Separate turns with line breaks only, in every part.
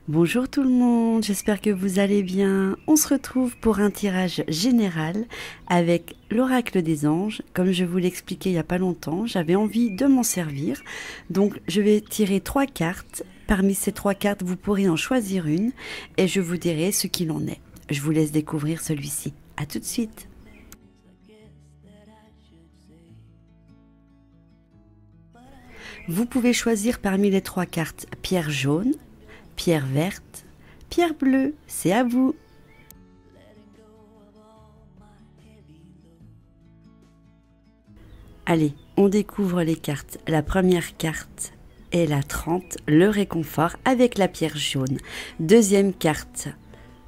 Bonjour tout le monde, j'espère que vous allez bien. On se retrouve pour un tirage général avec l'oracle des anges. Comme je vous l'expliquais il n'y a pas longtemps, j'avais envie de m'en servir. Donc je vais tirer 3 cartes. Parmi ces 3 cartes, vous pourrez en choisir une et je vous dirai ce qu'il en est. Je vous laisse découvrir celui-ci. À tout de suite. Vous pouvez choisir parmi les 3 cartes pierre jaune, pierre verte, pierre bleue, c'est à vous. Allez, on découvre les cartes. La première carte est la 30, le réconfort avec la pierre jaune. Deuxième carte,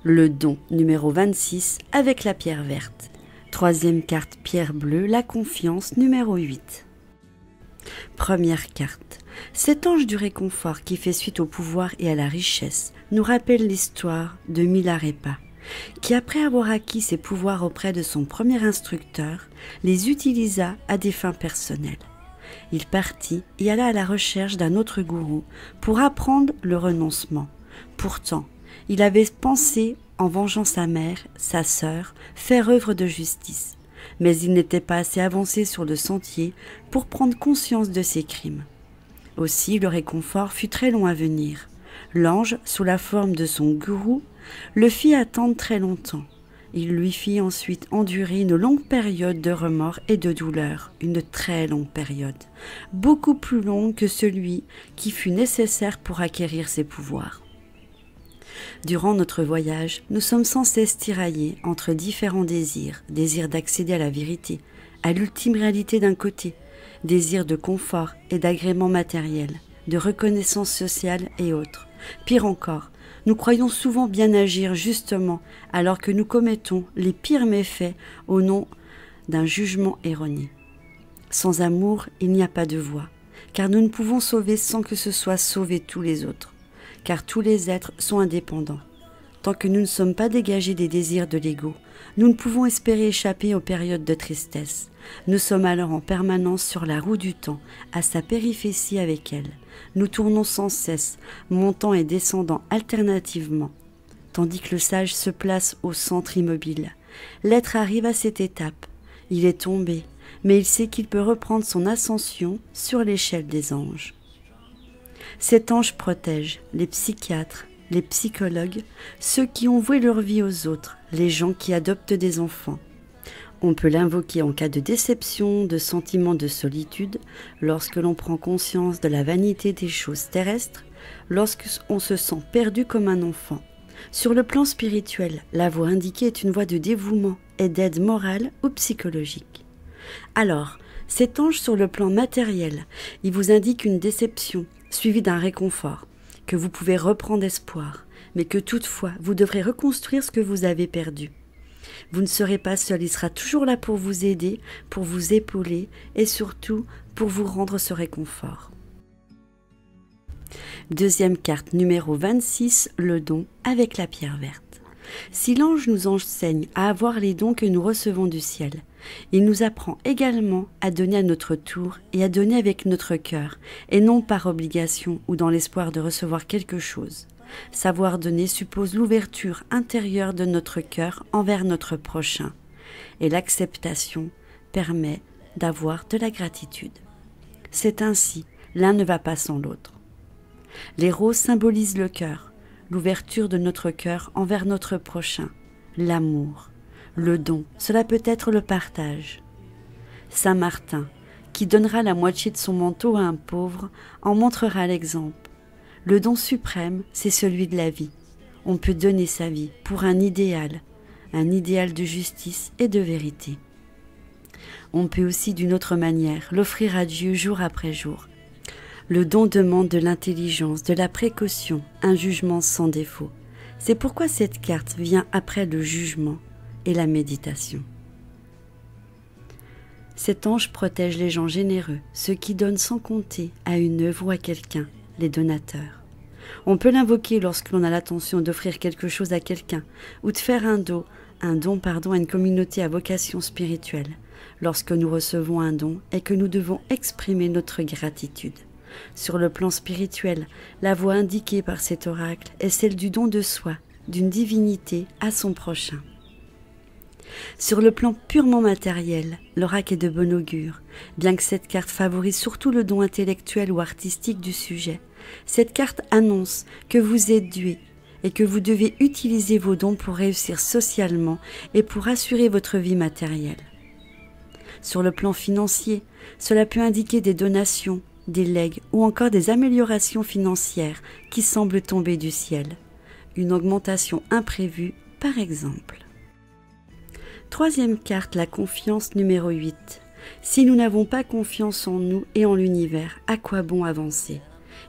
le don numéro 26 avec la pierre verte. Troisième carte, pierre bleue, la confiance numéro 8. Première carte. Cet ange du réconfort qui fait suite au pouvoir et à la richesse nous rappelle l'histoire de Milarepa, qui après avoir acquis ses pouvoirs auprès de son premier instructeur, les utilisa à des fins personnelles. Il partit et alla à la recherche d'un autre gourou pour apprendre le renoncement. Pourtant, il avait pensé, en vengeant sa mère, sa sœur, faire œuvre de justice. Mais il n'était pas assez avancé sur le sentier pour prendre conscience de ses crimes. Aussi, le réconfort fut très long à venir. L'ange, sous la forme de son gourou, le fit attendre très longtemps. Il lui fit ensuite endurer une longue période de remords et de douleur, une très longue période, beaucoup plus longue que celui qui fut nécessaire pour acquérir ses pouvoirs. Durant notre voyage, nous sommes sans cesse tiraillés entre différents désirs, désir d'accéder à la vérité, à l'ultime réalité d'un côté, désir de confort et d'agrément matériel, de reconnaissance sociale et autres. Pire encore, nous croyons souvent bien agir justement alors que nous commettons les pires méfaits au nom d'un jugement erroné. Sans amour, il n'y a pas de voie, car nous ne pouvons sauver sans que ce soit sauver tous les autres. Car tous les êtres sont indépendants. Tant que nous ne sommes pas dégagés des désirs de l'ego, nous ne pouvons espérer échapper aux périodes de tristesse. Nous sommes alors en permanence sur la roue du temps, à sa périphétie avec elle. Nous tournons sans cesse, montant et descendant alternativement, tandis que le sage se place au centre immobile. L'être arrive à cette étape. Il est tombé, mais il sait qu'il peut reprendre son ascension sur l'échelle des anges. Cet ange protège les psychiatres, les psychologues, ceux qui ont voué leur vie aux autres, les gens qui adoptent des enfants. On peut l'invoquer en cas de déception, de sentiment de solitude, lorsque l'on prend conscience de la vanité des choses terrestres, lorsqu'on se sent perdu comme un enfant. Sur le plan spirituel, la voie indiquée est une voie de dévouement et d'aide morale ou psychologique. Alors, cet ange sur le plan matériel, il vous indique une déception, suivi d'un réconfort, que vous pouvez reprendre espoir, mais que toutefois vous devrez reconstruire ce que vous avez perdu. Vous ne serez pas seul, il sera toujours là pour vous aider, pour vous épauler et surtout pour vous rendre ce réconfort. Deuxième carte, numéro 26, le don avec la pierre verte. Si l'ange nous enseigne à avoir les dons que nous recevons du ciel, il nous apprend également à donner à notre tour et à donner avec notre cœur, et non par obligation ou dans l'espoir de recevoir quelque chose. Savoir donner suppose l'ouverture intérieure de notre cœur envers notre prochain, et l'acceptation permet d'avoir de la gratitude. C'est ainsi, l'un ne va pas sans l'autre. Les roses symbolisent le cœur, l'ouverture de notre cœur envers notre prochain, l'amour. Le don, cela peut être le partage. Saint Martin, qui donnera la moitié de son manteau à un pauvre, en montrera l'exemple. Le don suprême, c'est celui de la vie. On peut donner sa vie pour un idéal de justice et de vérité. On peut aussi d'une autre manière l'offrir à Dieu jour après jour. Le don demande de l'intelligence, de la précaution, un jugement sans défaut. C'est pourquoi cette carte vient après le jugement et la méditation. Cet ange protège les gens généreux, ceux qui donnent sans compter à une œuvre ou à quelqu'un, les donateurs. On peut l'invoquer lorsque l'on a l'intention d'offrir quelque chose à quelqu'un ou de faire un don à une communauté à vocation spirituelle, lorsque nous recevons un don et que nous devons exprimer notre gratitude. Sur le plan spirituel, la voie indiquée par cet oracle est celle du don de soi, d'une divinité à son prochain. Sur le plan purement matériel, l'oracle est de bon augure, bien que cette carte favorise surtout le don intellectuel ou artistique du sujet. Cette carte annonce que vous êtes doué et que vous devez utiliser vos dons pour réussir socialement et pour assurer votre vie matérielle. Sur le plan financier, cela peut indiquer des donations, des legs ou encore des améliorations financières qui semblent tomber du ciel. Une augmentation imprévue, par exemple. Troisième carte, la confiance numéro 8. Si nous n'avons pas confiance en nous et en l'univers, à quoi bon avancer?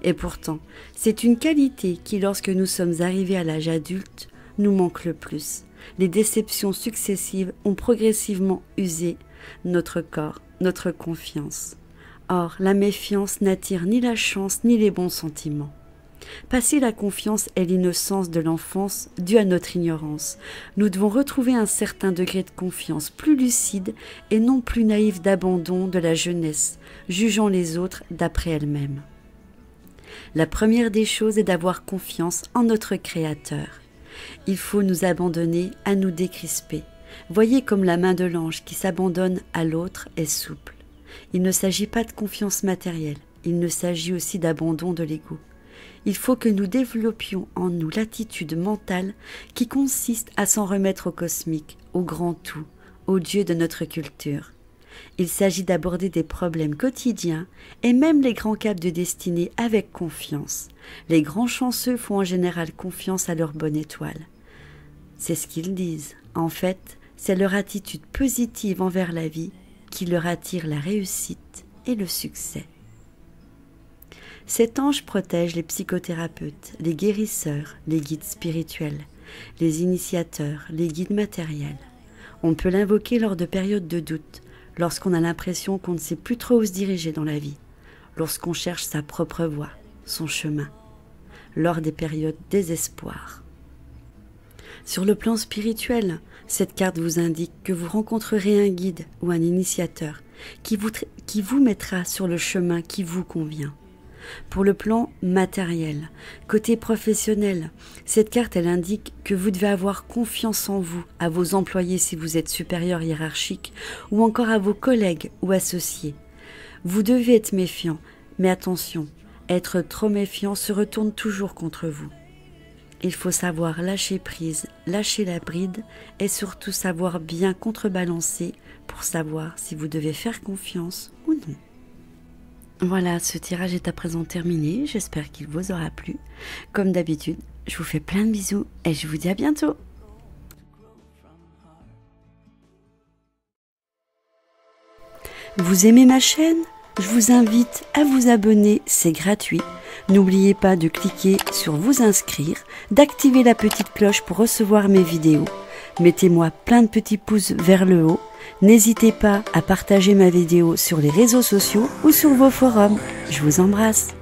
Et pourtant, c'est une qualité qui, lorsque nous sommes arrivés à l'âge adulte, nous manque le plus. Les déceptions successives ont progressivement usé notre corps, notre confiance. Or, la méfiance n'attire ni la chance ni les bons sentiments. Passer la confiance est l'innocence de l'enfance due à notre ignorance. Nous devons retrouver un certain degré de confiance plus lucide et non plus naïf d'abandon de la jeunesse, jugeant les autres d'après elle-même. La première des choses est d'avoir confiance en notre Créateur. Il faut nous abandonner à nous décrisper. Voyez comme la main de l'ange qui s'abandonne à l'autre est souple. Il ne s'agit pas de confiance matérielle, il ne s'agit aussi d'abandon de l'ego. Il faut que nous développions en nous l'attitude mentale qui consiste à s'en remettre au cosmique, au grand tout, au Dieu de notre culture. Il s'agit d'aborder des problèmes quotidiens et même les grands caps de destinée avec confiance. Les grands chanceux font en général confiance à leur bonne étoile. C'est ce qu'ils disent. En fait, c'est leur attitude positive envers la vie qui leur attire la réussite et le succès. Cet ange protège les psychothérapeutes, les guérisseurs, les guides spirituels, les initiateurs, les guides matériels. On peut l'invoquer lors de périodes de doute, lorsqu'on a l'impression qu'on ne sait plus trop où se diriger dans la vie, lorsqu'on cherche sa propre voie, son chemin, lors des périodes de désespoir. Sur le plan spirituel, cette carte vous indique que vous rencontrerez un guide ou un initiateur qui vous mettra sur le chemin qui vous convient. Pour le plan matériel, côté professionnel, cette carte elle indique que vous devez avoir confiance en vous, à vos employés si vous êtes supérieur hiérarchique, ou encore à vos collègues ou associés. Vous devez être méfiant, mais attention, être trop méfiant se retourne toujours contre vous. Il faut savoir lâcher prise, lâcher la bride et surtout savoir bien contrebalancer pour savoir si vous devez faire confiance ou non. Voilà, ce tirage est à présent terminé, j'espère qu'il vous aura plu. Comme d'habitude, je vous fais plein de bisous et je vous dis à bientôt. Vous aimez ma chaîne? Je vous invite à vous abonner, c'est gratuit. N'oubliez pas de cliquer sur vous inscrire, d'activer la petite cloche pour recevoir mes vidéos. Mettez-moi plein de petits pouces vers le haut. N'hésitez pas à partager ma vidéo sur les réseaux sociaux ou sur vos forums. Je vous embrasse.